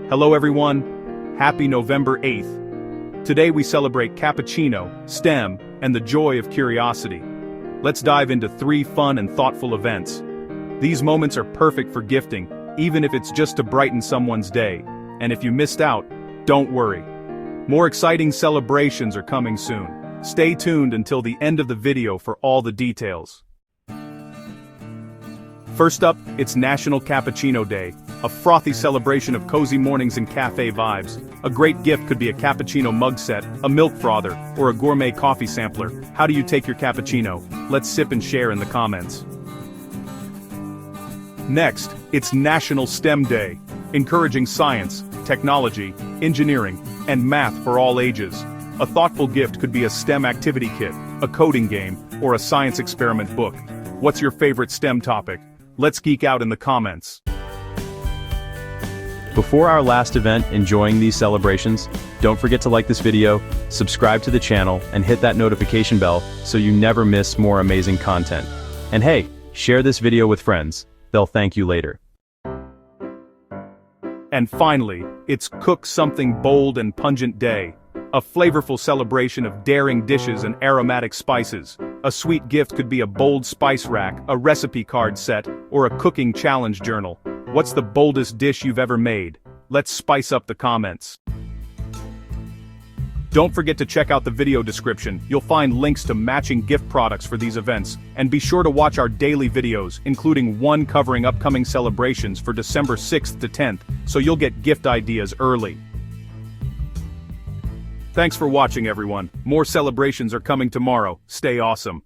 Hello everyone, happy November 8th. Today we celebrate Cappuccino, STEM, and the joy of curiosity. Let's dive into 3 fun and thoughtful events. These moments are perfect for gifting, even if it's just to brighten someone's day. And if you missed out, don't worry. More exciting celebrations are coming soon. Stay tuned until the end of the video for all the details. First up, it's National Cappuccino Day, a frothy celebration of cozy mornings and cafe vibes. A great gift could be a cappuccino mug set, a milk frother, or a gourmet coffee sampler. How do you take your cappuccino? Let's sip and share in the comments. Next, it's National STEM Day, encouraging science, technology, engineering, and math for all ages. A thoughtful gift could be a STEM activity kit, a coding game, or a science experiment book. What's your favorite STEM topic? Let's geek out in the comments. Before our last event enjoying these celebrations, don't forget to like this video, subscribe to the channel, and hit that notification bell so you never miss more amazing content. And hey, share this video with friends. They'll thank you later. And finally, it's Cook Something Bold and Pungent Day, a flavorful celebration of daring dishes and aromatic spices. A sweet gift could be a bold spice rack, a recipe card set, or a cooking challenge journal. What's the boldest dish you've ever made? Let's spice up the comments. Don't forget to check out the video description. You'll find links to matching gift products for these events, and be sure to watch our daily videos, including one covering upcoming celebrations for December 6th to 10th, so you'll get gift ideas early. Thanks for watching everyone. More celebrations are coming tomorrow. Stay awesome.